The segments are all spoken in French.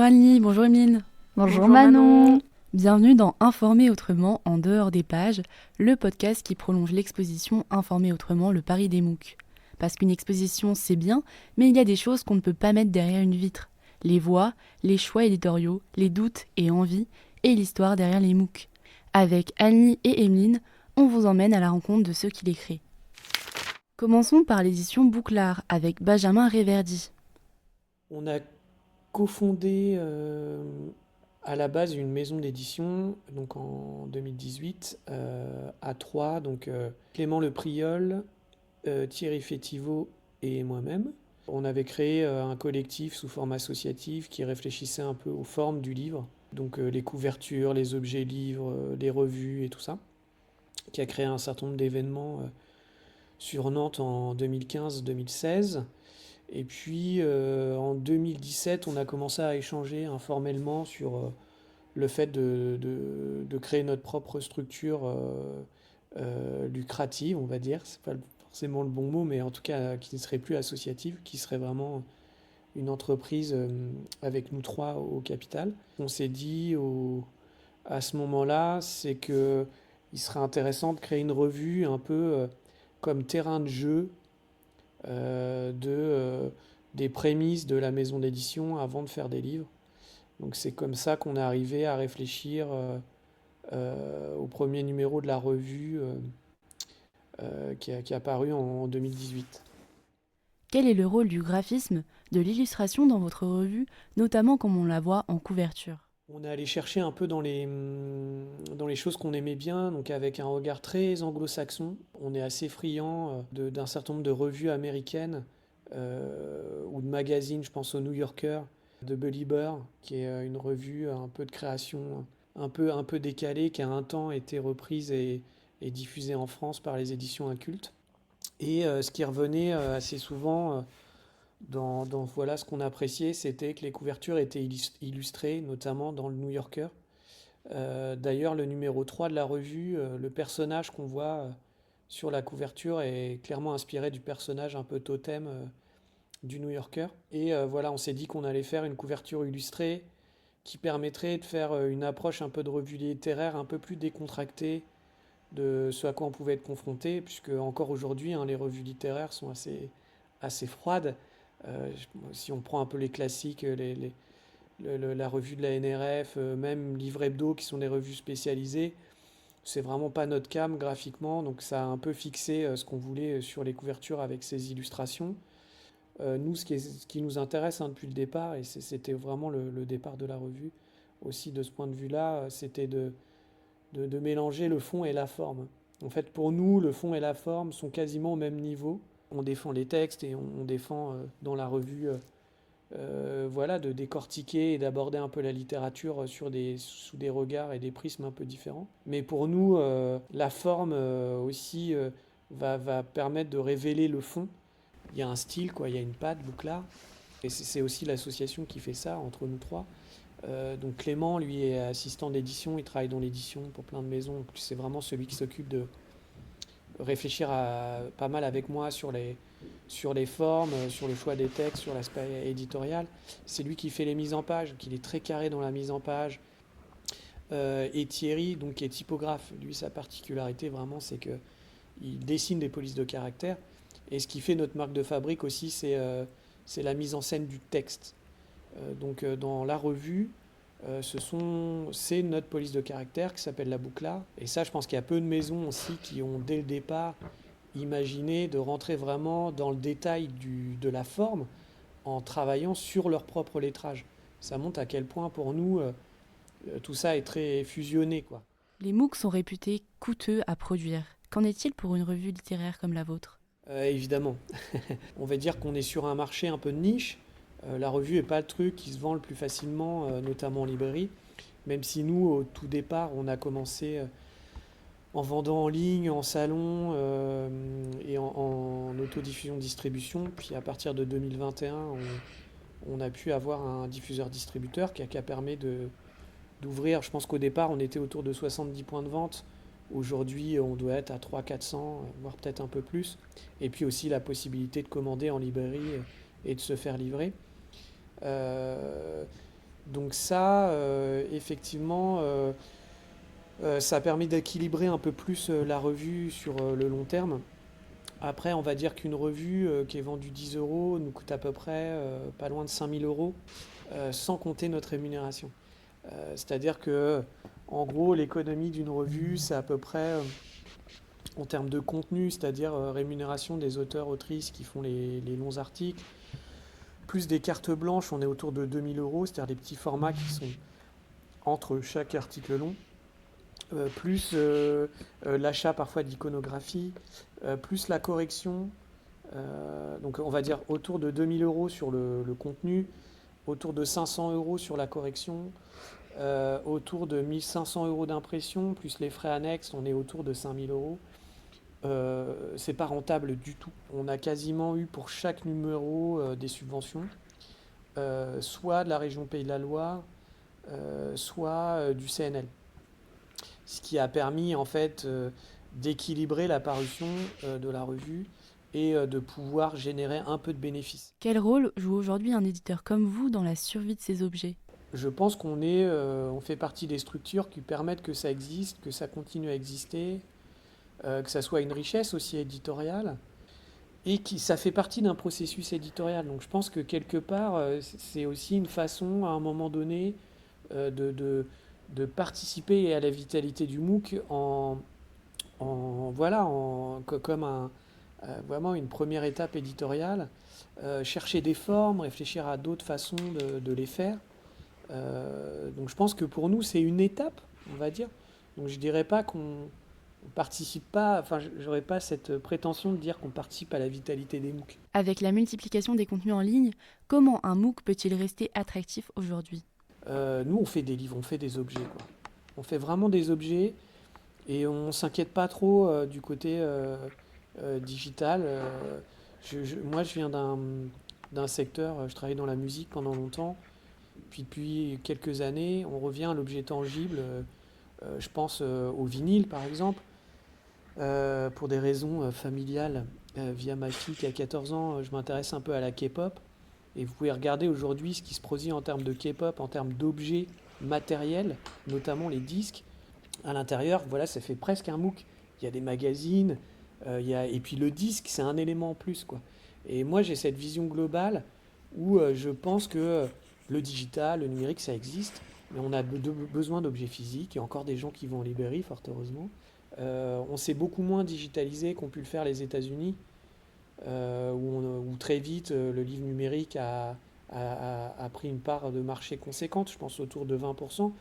Annie, bonjour Emeline. Bonjour Bonjour Manon. Manon. Bienvenue dans Informer autrement, en dehors des pages, le podcast qui prolonge l'exposition Informer autrement, le Paris des MOOC. Parce qu'une exposition c'est bien, mais il y a des choses qu'on ne peut pas mettre derrière une vitre. Les voix, les choix éditoriaux, les doutes et envies, et l'histoire derrière les MOOC. Avec Annie et Emeline, on vous emmène à la rencontre de ceux qui les créent. Commençons par l'édition Bouclard avec Benjamin Réverdy. On a cofondé à la base une maison d'édition donc en 2018 à trois, donc Clément Le Priol, Thierry Fétiveau et moi-même. On avait créé un collectif sous forme associative qui réfléchissait un peu aux formes du livre, donc les couvertures, les objets livres, les revues et tout ça, qui a créé un certain nombre d'événements sur Nantes en 2015-2016. Et puis en 2017, on a commencé à échanger informellement sur le fait de créer notre propre structure lucrative, on va dire. C'est pas forcément le bon mot, mais en tout cas qui ne serait plus associative, qui serait vraiment une entreprise avec nous trois au capital. On s'est dit à ce moment-là, c'est que il serait intéressant de créer une revue un peu comme terrain de jeu des prémices de la maison d'édition avant de faire des livres. Donc c'est comme ça qu'on est arrivé à réfléchir au premier numéro de la revue qui est apparu en 2018. Quel est le rôle du graphisme, de l'illustration dans votre revue, notamment comme on la voit en couverture ? On est allé chercher un peu dans les choses qu'on aimait bien, donc avec un regard très anglo-saxon. On est assez friand d'un certain nombre de revues américaines ou de magazines, je pense au New Yorker, de Belieber, qui est une revue un peu de création, un peu décalée, qui a un temps été reprise et diffusée en France par les éditions Incultes. Et ce qui revenait assez souvent voilà, ce qu'on appréciait, c'était que les couvertures étaient illustrées, notamment dans le New Yorker. D'ailleurs, le numéro 3 de la revue, le personnage qu'on voit sur la couverture est clairement inspiré du personnage un peu totem du New Yorker. Et voilà, on s'est dit qu'on allait faire une couverture illustrée qui permettrait de faire une approche un peu de revue littéraire, un peu plus décontractée de ce à quoi on pouvait être confronté, puisque encore aujourd'hui, les revues littéraires sont assez froides. Si on prend un peu les classiques, la revue de la NRF, même Livre Hebdo, qui sont des revues spécialisées, c'est vraiment pas notre came graphiquement, donc ça a un peu fixé ce qu'on voulait sur les couvertures avec ces illustrations. Nous, ce qui nous intéresse depuis le départ, et c'était vraiment le départ de la revue, aussi de ce point de vue-là, c'était de mélanger le fond et la forme. En fait, pour nous, le fond et la forme sont quasiment au même niveau. On défend les textes et on défend dans la revue voilà, de décortiquer et d'aborder un peu la littérature sous des regards et des prismes un peu différents. Mais pour nous, la forme aussi va permettre de révéler le fond. Il y a un style, quoi, il y a une patte, Bouclard. Et c'est aussi l'association qui fait ça entre nous trois. Donc Clément, lui, est assistant d'édition, il travaille dans l'édition pour plein de maisons. Donc c'est vraiment celui qui s'occupe de réfléchir pas mal avec moi sur les formes, sur le choix des textes, sur l'aspect éditorial. C'est lui qui fait les mises en page, qui est très carré dans la mise en page. Et Thierry, donc, qui est typographe, lui, sa particularité vraiment, c'est qu'il dessine des polices de caractère. Et ce qui fait notre marque de fabrique aussi, c'est la mise en scène du texte. Donc dans la revue, c'est notre police de caractère qui s'appelle la Bouclard. Et ça, je pense qu'il y a peu de maisons aussi qui ont dès le départ imaginé de rentrer vraiment dans le détail de la forme en travaillant sur leur propre lettrage. Ça montre à quel point pour nous tout ça est très fusionné, quoi. Les MOOC sont réputés coûteux à produire. Qu'en est-il pour une revue littéraire comme la vôtre ? Évidemment. On va dire qu'on est sur un marché un peu de niche. La revue n'est pas le truc qui se vend le plus facilement, notamment en librairie. Même si nous, au tout départ, on a commencé en vendant en ligne, en salon et en autodiffusion distribution. Puis à partir de 2021, on a pu avoir un diffuseur distributeur qui a permis d'ouvrir. Je pense qu'au départ, on était autour de 70 points de vente. Aujourd'hui, on doit être à 300-400, voire peut-être un peu plus. Et puis aussi la possibilité de commander en librairie et de se faire livrer. Euh, Donc ça, effectivement, ça permet d'équilibrer un peu plus la revue sur le long terme. Après, on va dire qu'une revue qui est vendue 10 euros nous coûte à peu près pas loin de 5 000 euros, sans compter notre rémunération. C'est-à-dire que, en gros, l'économie d'une revue, c'est à peu près, en termes de contenu, c'est-à-dire rémunération des auteurs, autrices qui font les longs articles, plus des cartes blanches, on est autour de 2 000 euros, c'est-à-dire des petits formats qui sont entre chaque article long, plus l'achat parfois d'iconographie, plus la correction. Donc on va dire autour de 2 000 euros sur le contenu, autour de 500 euros sur la correction, autour de 1 500 euros d'impression, plus les frais annexes, on est autour de 5 000 euros. C'est pas rentable du tout. On a quasiment eu pour chaque numéro des subventions, soit de la région Pays de la Loire, soit du CNL. Ce qui a permis en fait d'équilibrer la parution de la revue et de pouvoir générer un peu de bénéfices. Quel rôle joue aujourd'hui un éditeur comme vous dans la survie de ces objets? Je pense on fait partie des structures qui permettent que ça existe, que ça continue à exister, que ça soit une richesse aussi éditoriale, et qui ça fait partie d'un processus éditorial. Donc je pense que quelque part, c'est aussi une façon, à un moment donné, de participer à la vitalité du MOOC voilà, comme vraiment une première étape éditoriale, chercher des formes, réfléchir à d'autres façons de les faire. Donc je pense que pour nous, c'est une étape, on va dire. Donc je dirais pas qu'on participe pas, enfin j'aurais pas cette prétention de dire qu'on participe à la vitalité des MOOC. Avec la multiplication des contenus en ligne, comment un MOOC peut-il rester attractif aujourd'hui? Nous, on fait des livres, on fait des objets, quoi. On fait vraiment des objets et on s'inquiète pas trop du côté digital. Moi, je viens d'un secteur, je travaillais dans la musique pendant longtemps. Puis depuis quelques années, on revient à l'objet tangible. Je pense au vinyle, par exemple, pour des raisons familiales. Via ma fille qui a 14 ans, je m'intéresse un peu à la K-pop. Et vous pouvez regarder aujourd'hui ce qui se produit en termes de K-pop, en termes d'objets matériels, notamment les disques. À l'intérieur, voilà, ça fait presque un MOOC. Il y a des magazines, et puis le disque, c'est un élément en plus, quoi. Et moi, j'ai cette vision globale où je pense que le digital, le numérique, ça existe, mais on a besoin d'objets physiques. Il y a encore des gens qui vont en librairie, fort heureusement. On s'est beaucoup moins digitalisé qu'ont pu le faire les États-Unis, où très vite le livre numérique a pris une part de marché conséquente, je pense autour de 20%.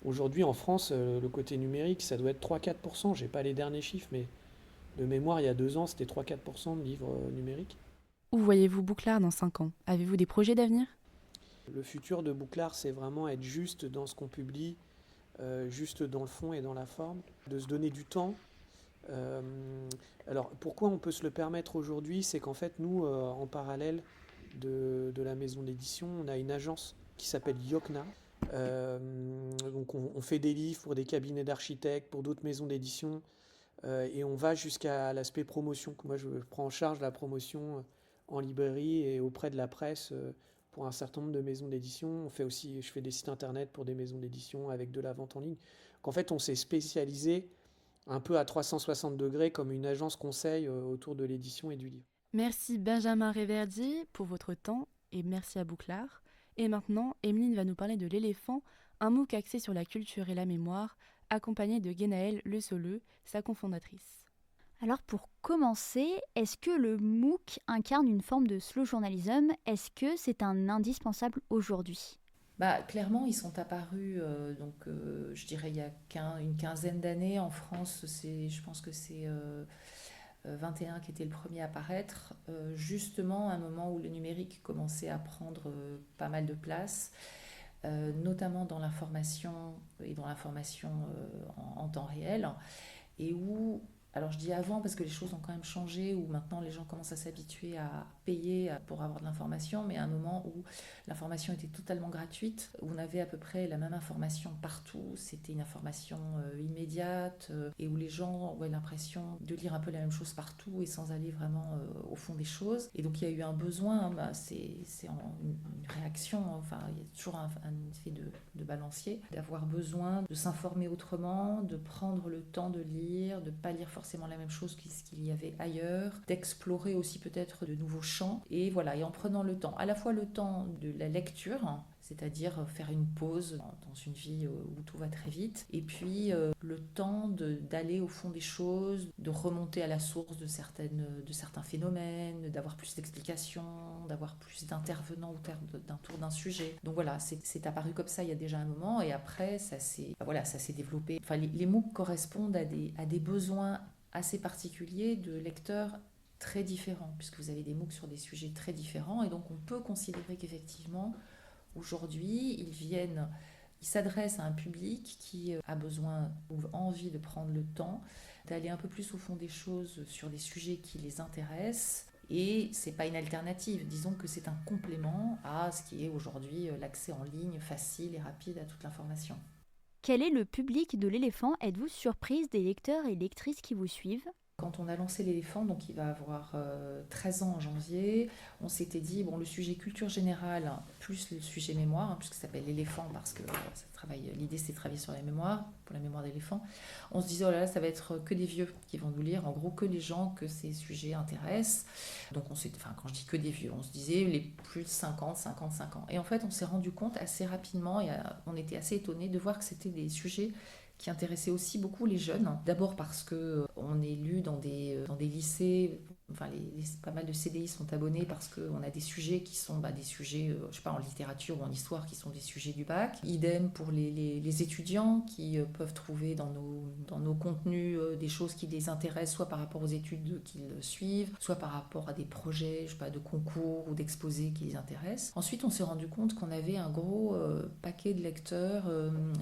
Aujourd'hui, en France, le côté numérique, ça doit être 3-4%. Je n'ai pas les derniers chiffres, mais de mémoire, il y a 2 ans, c'était 3-4% de livres numériques. Où voyez-vous Bouclard dans 5 ans? Avez-vous des projets d'avenir? Le futur de Bouclard, c'est vraiment être juste dans ce qu'on publie, juste dans le fond et dans la forme, de se donner du temps. Euh, alors, pourquoi on peut se le permettre aujourd'hui? C'est qu'en fait, nous, en parallèle de la maison d'édition, on a une agence qui s'appelle Yokna. Donc on fait des livres pour des cabinets d'architectes, pour d'autres maisons d'édition, et on va jusqu'à l'aspect promotion. Moi, je prends en charge la promotion en librairie et auprès de la presse pour un certain nombre de maisons d'édition. Je fais des sites internet pour des maisons d'édition avec de la vente en ligne. Donc en fait, on s'est spécialisé un peu à 360 degrés comme une agence conseil autour de l'édition et du livre. Merci Benjamin Réverdier pour votre temps et merci à Bouclard. Et maintenant, Emeline va nous parler de l'éléphant, un MOOC axé sur la culture et la mémoire, accompagné de Guénaëlle Le Solleux, sa cofondatrice. Alors pour commencer, est-ce que le MOOC incarne une forme de slow journalism? Est-ce que c'est un indispensable aujourd'hui? Clairement, ils sont apparus, je dirais, il y a une quinzaine d'années en France. Je pense que c'est 21 qui était le premier à apparaître, justement à un moment où le numérique commençait à prendre pas mal de place, notamment dans l'information et dans l'information en temps réel, et où Alors je dis avant parce que les choses ont quand même changé, où maintenant les gens commencent à s'habituer à payer pour avoir de l'information, mais à un moment où l'information était totalement gratuite, où on avait à peu près la même information partout, c'était une information immédiate, et où les gens avaient l'impression de lire un peu la même chose partout et sans aller vraiment au fond des choses. Et donc il y a eu un besoin, c'est une réaction, enfin il y a toujours un effet de balancier, d'avoir besoin de s'informer autrement, de prendre le temps de lire, de ne pas lire forcément la même chose que ce qu'il y avait ailleurs, d'explorer aussi peut-être de nouveaux champs. Et voilà, et en prenant le temps, à la fois le temps de la lecture, c'est-à-dire faire une pause dans une vie où tout va très vite, et puis le temps d'aller au fond des choses, de remonter à la source de certains phénomènes, d'avoir plus d'explications, d'avoir plus d'intervenants autour d'un sujet. Donc voilà, c'est apparu comme ça il y a déjà un moment, et après ça s'est développé. Enfin, les MOOC correspondent à des besoins assez particuliers de lecteurs très différents, puisque vous avez des MOOC sur des sujets très différents, et donc on peut considérer qu'effectivement aujourd'hui, ils s'adressent à un public qui a besoin ou envie de prendre le temps, d'aller un peu plus au fond des choses sur des sujets qui les intéressent. Et c'est pas une alternative, disons que c'est un complément à ce qui est aujourd'hui l'accès en ligne facile et rapide à toute l'information. Quel est le public de l'éléphant? Êtes-vous surprise des lecteurs et lectrices qui vous suivent? Quand on a lancé l'éléphant, donc il va avoir 13 ans en janvier, on s'était dit, bon, le sujet culture générale, plus le sujet mémoire, puisque ça s'appelle l'éléphant, parce que l'idée c'est de travailler sur la mémoire, pour la mémoire d'éléphant. On se disait, oh là là, ça va être que des vieux qui vont nous lire, en gros que les gens que ces sujets intéressent. Donc quand je dis que des vieux, on se disait les plus de 50, 55 ans. Et en fait, on s'est rendu compte assez rapidement, et on était assez étonnés de voir que c'était des sujets qui intéressait aussi beaucoup les jeunes. D'abord parce qu'on est lu dans des lycées, enfin pas mal de CDI sont abonnés parce qu'on a des sujets qui sont des sujets, je sais pas, en littérature ou en histoire qui sont des sujets du bac. Idem pour les étudiants qui peuvent trouver dans nos contenus des choses qui les intéressent, soit par rapport aux études qu'ils suivent, soit par rapport à des projets, je sais pas, de concours ou d'exposés qui les intéressent. Ensuite, on s'est rendu compte qu'on avait un gros paquet de lecteurs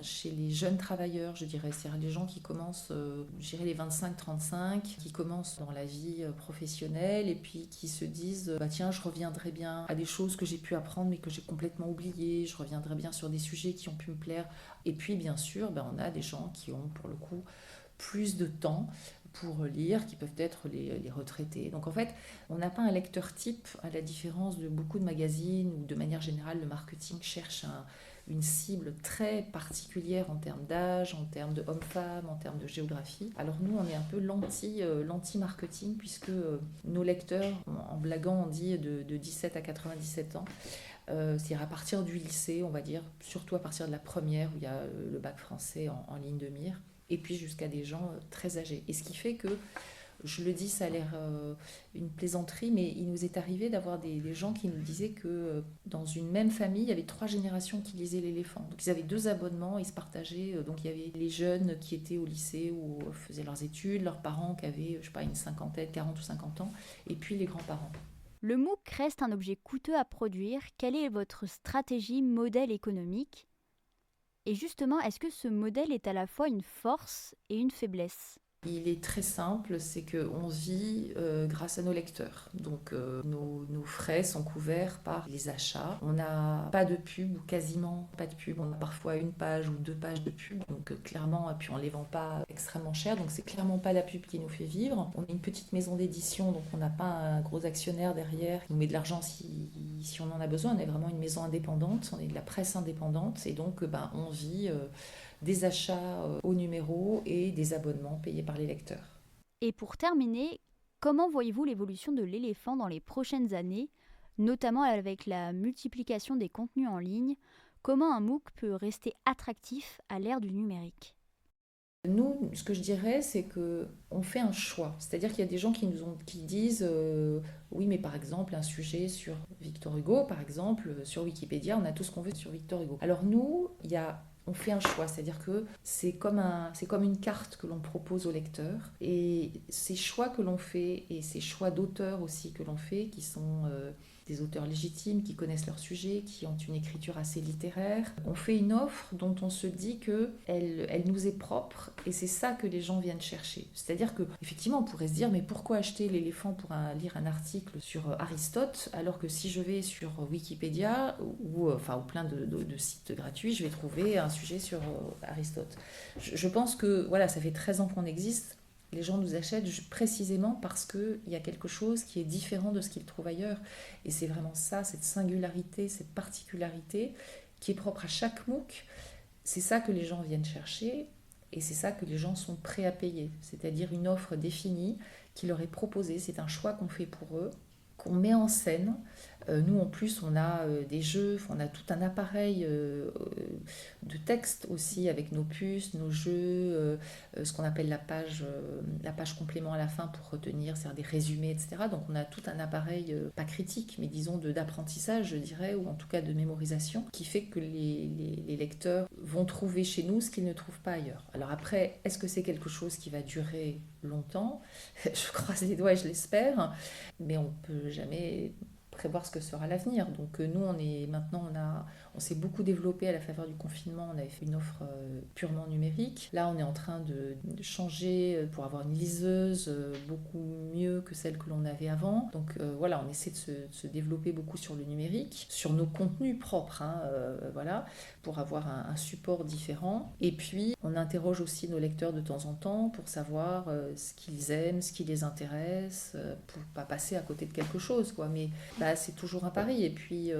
chez les jeunes travailleurs, je dirais, c'est-à-dire les gens qui commencent, je dirais les 25-35, qui commencent dans la vie professionnelle et puis qui se disent tiens, je reviendrai bien à des choses que j'ai pu apprendre mais que j'ai complètement oubliées, je reviendrai bien sur des sujets qui ont pu me plaire. Et puis bien sûr, on a des gens qui ont pour le coup plus de temps pour lire, qui peuvent être les retraités. Donc en fait, on n'a pas un lecteur type, à la différence de beaucoup de magazines où de manière générale le marketing cherche une cible très particulière en termes d'âge, en termes de hommes-femmes, en termes de géographie. Alors nous, on est un peu l'anti-marketing puisque nos lecteurs, en blaguant, on dit de 17 à 97 ans, c'est-à-dire à partir du lycée, on va dire, surtout à partir de la première où il y a le bac français en ligne de mire, et puis jusqu'à des gens très âgés. Et ce qui fait que, je le dis, ça a l'air une plaisanterie, mais il nous est arrivé d'avoir des gens qui nous disaient que dans une même famille, il y avait 3 générations qui lisaient l'éléphant. Donc ils avaient 2 abonnements, ils se partageaient. Donc il y avait les jeunes qui étaient au lycée ou faisaient leurs études, leurs parents qui avaient, je sais pas, une cinquantaine, 40 ou 50 ans, et puis les grands-parents. Le MOOC reste un objet coûteux à produire. Quelle est votre stratégie modèle économique? Et justement, est-ce que ce modèle est à la fois une force et une faiblesse? Il est très simple, c'est qu'on vit grâce à nos lecteurs. Donc nos frais sont couverts par les achats. On n'a pas de pub, ou quasiment pas de pub. On a parfois 1 page ou 2 pages de pub. Donc clairement, et puis on ne les vend pas extrêmement cher. Donc c'est clairement pas la pub qui nous fait vivre. On est une petite maison d'édition, donc on n'a pas un gros actionnaire derrière qui nous met de l'argent si on en a besoin. On est vraiment une maison indépendante, on est de la presse indépendante. Et donc on vit des achats au numéro et des abonnements payés par les lecteurs. Et pour terminer, comment voyez-vous l'évolution de l'éléphant dans les prochaines années, notamment avec la multiplication des contenus en ligne? Comment un MOOC peut rester attractif à l'ère du numérique? Nous, ce que je dirais, c'est qu'on fait un choix. C'est-à-dire qu'il y a des gens qui disent oui, mais par exemple, un sujet sur Victor Hugo, par exemple, sur Wikipédia, on a tout ce qu'on veut sur Victor Hugo. Alors nous, on fait un choix, c'est-à-dire que c'est comme une carte que l'on propose au lecteur. Et ces choix que l'on fait, et ces choix d'auteurs aussi que l'on fait, qui sont des auteurs légitimes qui connaissent leur sujet, qui ont une écriture assez littéraire. On fait une offre dont on se dit qu'elle nous est propre et c'est ça que les gens viennent chercher. C'est-à-dire qu'effectivement, on pourrait se dire, mais pourquoi acheter l'éléphant pour lire un article sur Aristote, alors que si je vais sur Wikipédia ou plein de sites gratuits, je vais trouver un sujet sur Aristote. Je pense que voilà, ça fait 13 ans qu'on existe. Les gens nous achètent précisément parce qu'il y a quelque chose qui est différent de ce qu'ils trouvent ailleurs. Et c'est vraiment ça, cette singularité, cette particularité qui est propre à chaque MOOC. C'est ça que les gens viennent chercher et c'est ça que les gens sont prêts à payer. C'est-à-dire une offre définie qui leur est proposée. C'est un choix qu'on fait pour eux, qu'on met en scène. Nous, en plus, on a des jeux, on a tout un appareil de texte aussi avec nos puces, nos jeux, ce qu'on appelle la page complément à la fin pour retenir, c'est-à-dire des résumés, etc. Donc on a tout un appareil, pas critique, mais disons d'apprentissage, je dirais, ou en tout cas de mémorisation, qui fait que les lecteurs vont trouver chez nous ce qu'ils ne trouvent pas ailleurs. Alors après, est-ce que c'est quelque chose qui va durer longtemps ? Je croise les doigts et je l'espère, mais on ne peut jamais prévoir ce que sera l'avenir. Donc nous, on s'est beaucoup développé à la faveur du confinement. On avait fait une offre purement numérique. Là, on est en train de changer pour avoir une liseuse beaucoup mieux que celle que l'on avait avant. Donc voilà, on essaie de se développer beaucoup sur le numérique, sur nos contenus propres, voilà, pour avoir un support différent. Et puis, on interroge aussi nos lecteurs de temps en temps pour savoir ce qu'ils aiment, ce qui les intéresse, pour pas passer à côté de quelque chose, quoi. Mais c'est toujours un pari. Et puis,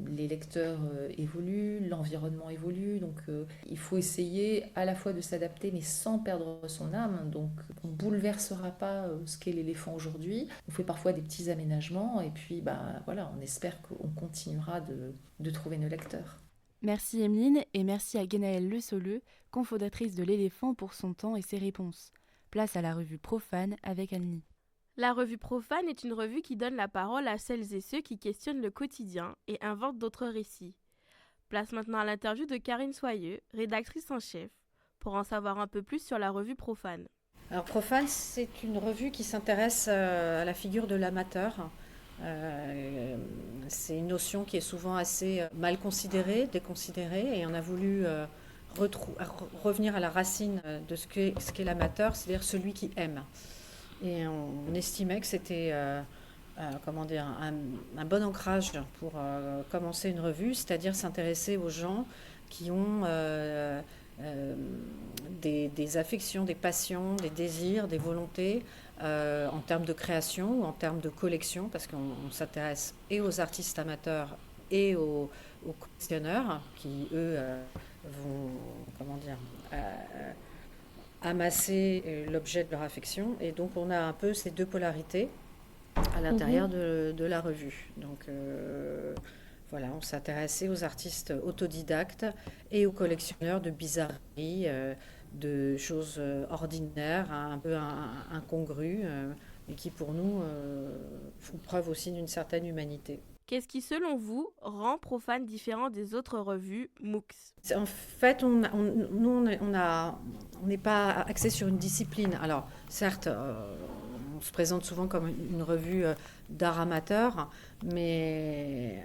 les lecteurs évoluent, l'environnement évolue. Donc, il faut essayer à la fois de s'adapter, mais sans perdre son âme. Donc, on ne bouleversera pas ce qu'est l'éléphant aujourd'hui. On fait parfois des petits aménagements. Et puis, voilà, on espère qu'on continuera de trouver nos lecteurs. Merci Emeline et merci à Guénaëlle Le Solleux, cofondatrice de l'éléphant, pour son temps et ses réponses. Place à la revue Profane avec Annie. La revue Profane est une revue qui donne la parole à celles et ceux qui questionnent le quotidien et inventent d'autres récits. Place maintenant à l'interview de Karine Soyeux, rédactrice en chef, pour en savoir un peu plus sur la revue Profane. Alors Profane, c'est une revue qui s'intéresse à la figure de l'amateur. C'est une notion qui est souvent assez mal considérée, déconsidérée, et on a voulu revenir à la racine de ce qu'est l'amateur, c'est-à-dire celui qui aime. Et on estimait que c'était un bon ancrage pour commencer une revue, c'est-à-dire s'intéresser aux gens qui ont des affections, des passions, des désirs, des volontés en termes de création ou en termes de collection, parce qu'on s'intéresse et aux artistes amateurs et aux collectionneurs qui, eux, vont amasser l'objet de leur affection. Et donc on a un peu ces deux polarités à l'intérieur de la revue. Donc voilà, on s'intéressait aux artistes autodidactes et aux collectionneurs de bizarreries, de choses ordinaires, un peu incongrues, et qui pour nous font preuve aussi d'une certaine humanité. Qu'est-ce qui, selon vous, rend Profane différent des autres revues MOOCs ? En fait, on n'est pas axé sur une discipline. Alors, certes, on se présente souvent comme une revue d'art amateur, mais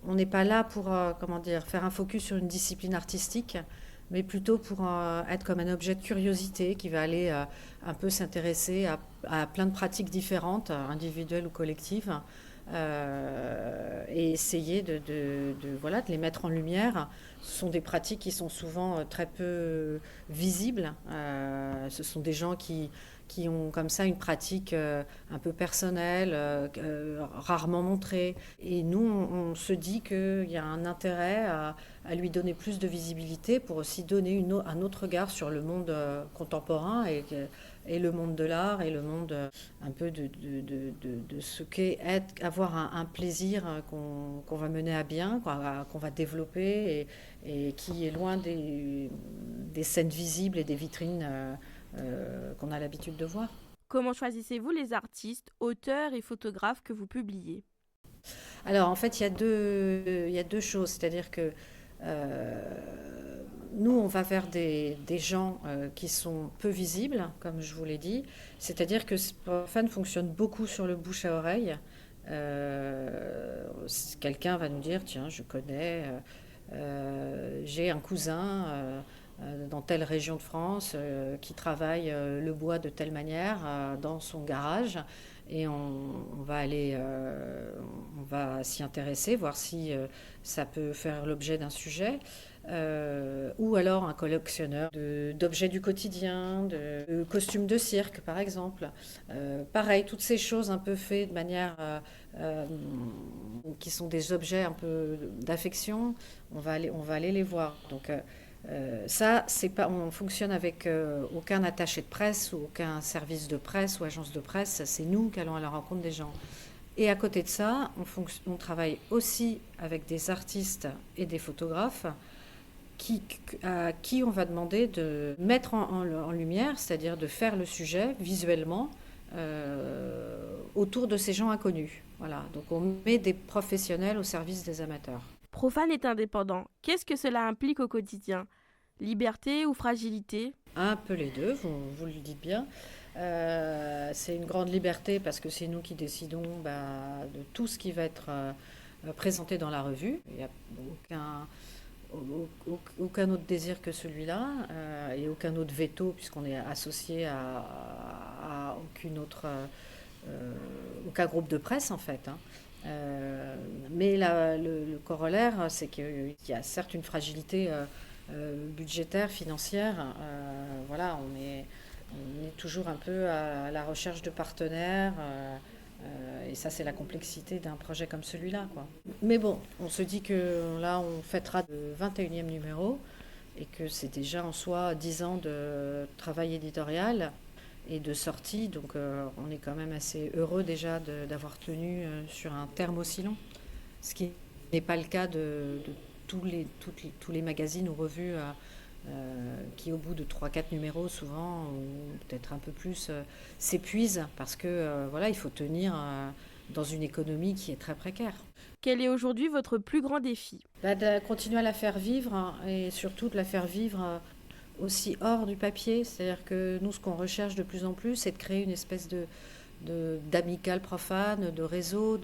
on n'est pas là pour faire un focus sur une discipline artistique, mais plutôt pour être comme un objet de curiosité qui va aller un peu s'intéresser à plein de pratiques différentes, individuelles ou collectives, et essayer de les mettre en lumière. Ce sont des pratiques qui sont souvent très peu visibles. Ce sont des gens qui ont comme ça une pratique un peu personnelle, rarement montrée. Et nous, on se dit qu'il y a un intérêt à lui donner plus de visibilité pour aussi donner un autre regard sur le monde contemporain et le monde de l'art et le monde un peu de ce qu'est avoir un plaisir qu'on va mener à bien, qu'on va développer et qui est loin des scènes visibles et des vitrines qu'on a l'habitude de voir. Comment choisissez-vous les artistes, auteurs et photographes que vous publiez ? Alors en fait, il y a deux choses, c'est-à-dire que nous, on va vers des gens qui sont peu visibles, comme je vous l'ai dit. C'est-à-dire que Profane fonctionne beaucoup sur le bouche à oreille. Quelqu'un va nous dire, tiens, je connais, j'ai un cousin dans telle région de France qui travaille le bois de telle manière dans son garage. Et on va aller, on va s'y intéresser, voir si ça peut faire l'objet d'un sujet. Ou alors un collectionneur d'objets du quotidien, de costumes de cirque par exemple. Pareil, toutes ces choses un peu faites de manière euh, qui sont des objets un peu d'affection, on va aller les voir. Donc ça, c'est pas, on fonctionne avec aucun attaché de presse ou aucun service de presse ou agence de presse. C'est nous qui allons à la rencontre des gens. Et à côté de ça, on travaille aussi avec des artistes et des photographes à qui on va demander de mettre en lumière, c'est-à-dire de faire le sujet visuellement autour de ces gens inconnus. Voilà, donc on met des professionnels au service des amateurs. Profane est indépendant. Qu'est-ce que cela implique au quotidien? Liberté ou fragilité? Un peu les deux, vous le dites bien. C'est une grande liberté parce que c'est nous qui décidons de tout ce qui va être présenté dans la revue. Il n'y a aucun autre désir que celui-là et aucun autre veto puisqu'on est associé à aucun groupe de presse en fait. Hein. Mais le corollaire, c'est qu'il y a certes une fragilité budgétaire, financière. Voilà, on est toujours un peu à la recherche de partenaires. Et ça, c'est la complexité d'un projet comme celui-là, quoi. Mais bon, on se dit que là, on fêtera le 21e numéro et que c'est déjà en soi 10 ans de travail éditorial et de sortie. Donc, on est quand même assez heureux déjà d'avoir tenu sur un terme aussi long. Ce qui n'est pas le cas de tous les magazines ou revues qui, au bout de 3-4 numéros, souvent, ou peut-être un peu plus, s'épuisent parce que voilà, il faut tenir dans une économie qui est très précaire. Quel est aujourd'hui votre plus grand défi? De continuer à la faire vivre et surtout de la faire vivre aussi hors du papier. C'est-à-dire que nous, ce qu'on recherche de plus en plus, c'est de créer une espèce d'amicale profane, de réseau,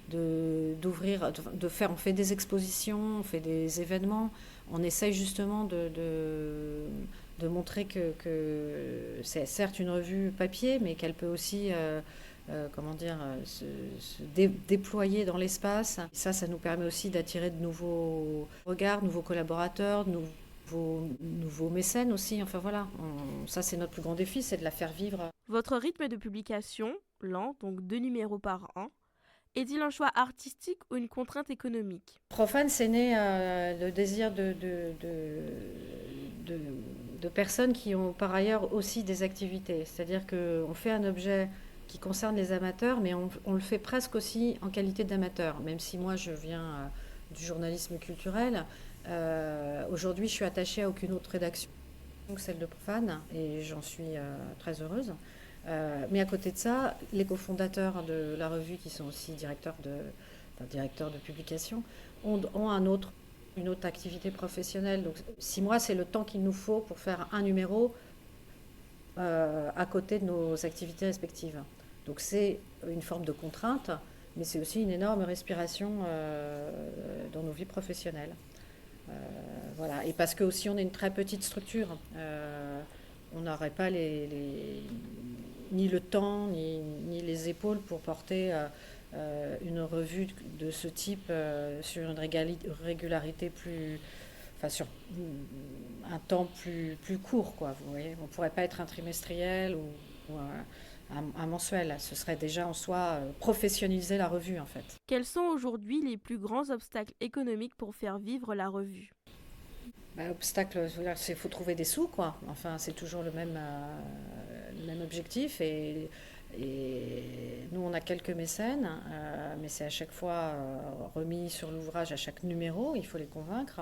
d'ouvrir, de faire. On fait des expositions, on fait des événements. On essaye justement de montrer que c'est certes une revue papier, mais qu'elle peut aussi se déployer dans l'espace. Ça nous permet aussi d'attirer de nouveaux regards, nouveaux collaborateurs, nouveaux mécènes aussi. Enfin voilà, ça c'est notre plus grand défi, c'est de la faire vivre. Votre rythme de publication, lent, donc 2 numéros par an, est-il un choix artistique ou une contrainte économique? Profane, c'est né le désir de personnes qui ont par ailleurs aussi des activités. C'est-à-dire qu'on fait un objet qui concerne les amateurs, mais on le fait presque aussi en qualité d'amateur. Même si moi, je viens du journalisme culturel, aujourd'hui, je suis attachée à aucune autre rédaction que celle de Profane, et j'en suis très heureuse. Mais à côté de ça, les cofondateurs de la revue, qui sont aussi directeurs de publication, ont une autre activité professionnelle. Donc 6 mois, c'est le temps qu'il nous faut pour faire un numéro à côté de nos activités respectives. Donc c'est une forme de contrainte, mais c'est aussi une énorme respiration dans nos vies professionnelles. Voilà. Et parce que aussi on est une très petite structure, on n'aurait pas ni le temps ni les épaules pour porter une revue de ce type sur une régularité sur un temps plus court, quoi. Vous voyez, on ne pourrait pas être un trimestriel ou un mensuel. Ce serait déjà en soi professionnaliser la revue, en fait. Quels sont aujourd'hui les plus grands obstacles économiques pour faire vivre la revue? Obstacle, il faut trouver des sous, quoi. Enfin, c'est toujours le même objectif. Et nous, on a quelques mécènes, mais c'est à chaque fois remis sur l'ouvrage à chaque numéro. Il faut les convaincre.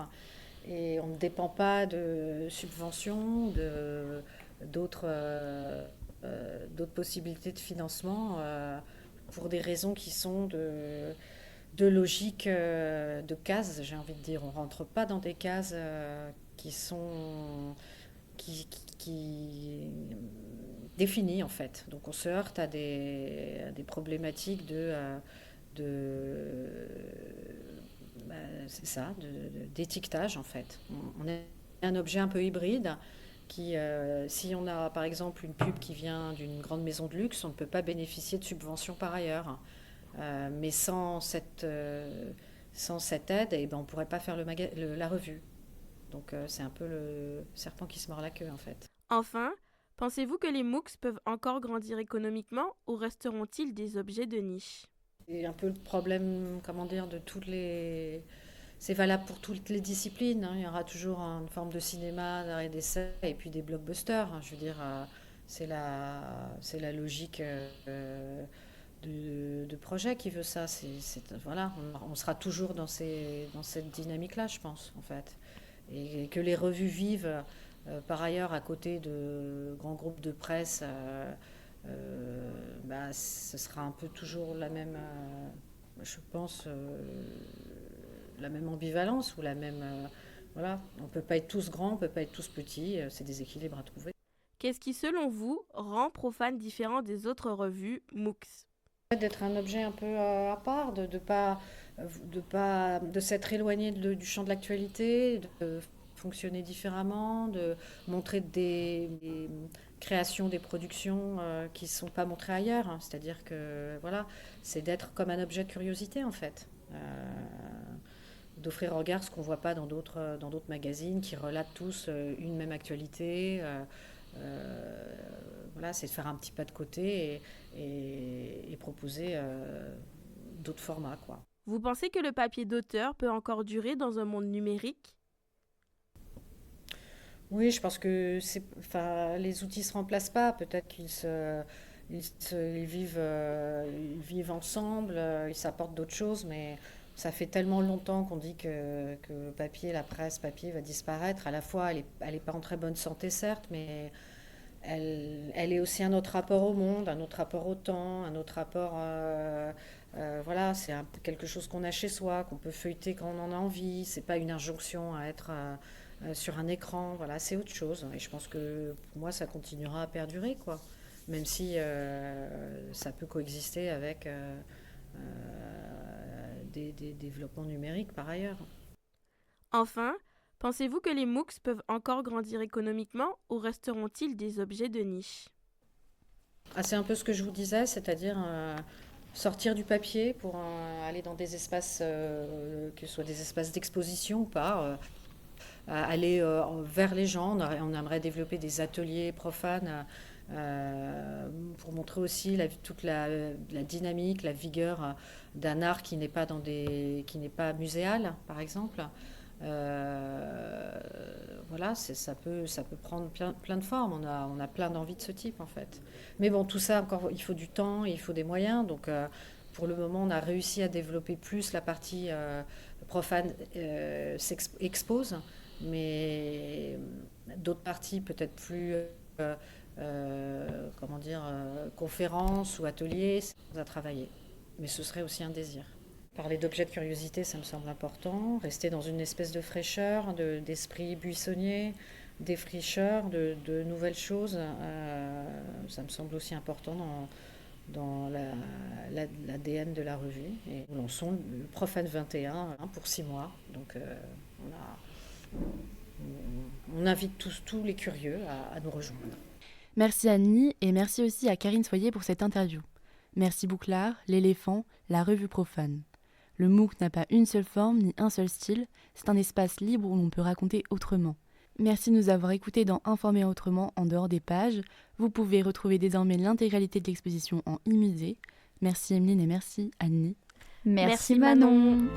Et on ne dépend pas de subventions, d'autres possibilités de financement pour des raisons qui sont de logique de cases, j'ai envie de dire. On ne rentre pas dans des cases qui définies, en fait. Donc on se heurte à des problématiques c'est ça, d'étiquetage en fait. On est un objet un peu hybride qui, si on a par exemple une pub qui vient d'une grande maison de luxe, on ne peut pas bénéficier de subventions par ailleurs. Mais sans cette aide, on ne pourrait pas faire la revue. Donc c'est un peu le serpent qui se mord la queue en fait. Enfin, pensez-vous que les MOOCs peuvent encore grandir économiquement ou resteront-ils des objets de niche ? C'est un peu le problème, de toutes les... C'est valable pour toutes les disciplines. Il y aura toujours une forme de cinéma, d'art d'essai, et puis des blockbusters. Je veux dire, c'est la logique de projet qui veut ça. Voilà, on sera toujours dans cette dynamique-là, je pense, en fait. Et que les revues vivent, par ailleurs, à côté de grands groupes de presse, ce sera un peu toujours la même, je pense, la même ambivalence ou la même... voilà, on ne peut pas être tous grands, on ne peut pas être tous petits, c'est des équilibres à trouver. Qu'est-ce qui, selon vous, rend Profane différent des autres revues MOOCs ? D'être un objet un peu à part, de s'être éloigné du champ de l'actualité, de fonctionner différemment, de montrer des créations, des productions qui ne sont pas montrées ailleurs. C'est-à-dire que voilà, c'est d'être comme un objet de curiosité en fait. D'offrir au regard ce qu'on ne voit pas dans d'autres magazines qui relatent tous une même actualité. Voilà, c'est de faire un petit pas de côté et proposer d'autres formats, quoi. Vous pensez que le papier d'auteur peut encore durer dans un monde numérique ? Oui, je pense que les outils ne se remplacent pas. Peut-être qu'ils vivent ensemble, ils s'apportent d'autres choses, mais ça fait tellement longtemps qu'on dit que le papier, la presse papier va disparaître. À la fois, elle est pas en très bonne santé, certes, mais elle est aussi un autre rapport au monde, un autre rapport au temps, un autre rapport... voilà, c'est quelque chose qu'on a chez soi, qu'on peut feuilleter quand on en a envie. C'est pas une injonction à être sur un écran. Voilà, c'est autre chose. Et je pense que pour moi, ça continuera à perdurer, quoi. Même si ça peut coexister avec des développements numériques par ailleurs. Enfin, pensez-vous que les MOOCs peuvent encore grandir économiquement ou resteront-ils des objets de niche ? C'est un peu ce que je vous disais, c'est-à-dire sortir du papier pour aller dans des espaces, que ce soit des espaces d'exposition ou pas, aller vers les gens. On aimerait développer des ateliers profanes pour montrer aussi toute la dynamique, la vigueur d'un art qui n'est pas muséal, par exemple. Voilà, ça peut prendre plein de formes. On a plein d'envies de ce type, en fait. Mais bon, tout ça, encore, il faut du temps, il faut des moyens. Donc, pour le moment, on a réussi à développer plus la partie profane expose, mais d'autres parties peut-être plus... conférences ou ateliers à travailler. Mais ce serait aussi un désir. Parler d'objets de curiosité, ça me semble important. Rester dans une espèce de fraîcheur, d'esprit buissonnier, défricheur, de nouvelles choses, ça me semble aussi important dans l'ADN de la revue. Et nous lançons le Profane 21 pour 6 mois. Donc on invite tous les curieux à nous rejoindre. Merci Annie et merci aussi à Karine Soyer pour cette interview. Merci Bouclard, l'éléphant, la revue Profane. Le MOOC n'a pas une seule forme ni un seul style, c'est un espace libre où l'on peut raconter autrement. Merci de nous avoir écoutés dans Informer autrement en dehors des pages. Vous pouvez retrouver désormais l'intégralité de l'exposition en e-musée. Merci Emeline et merci Annie. Merci Manon.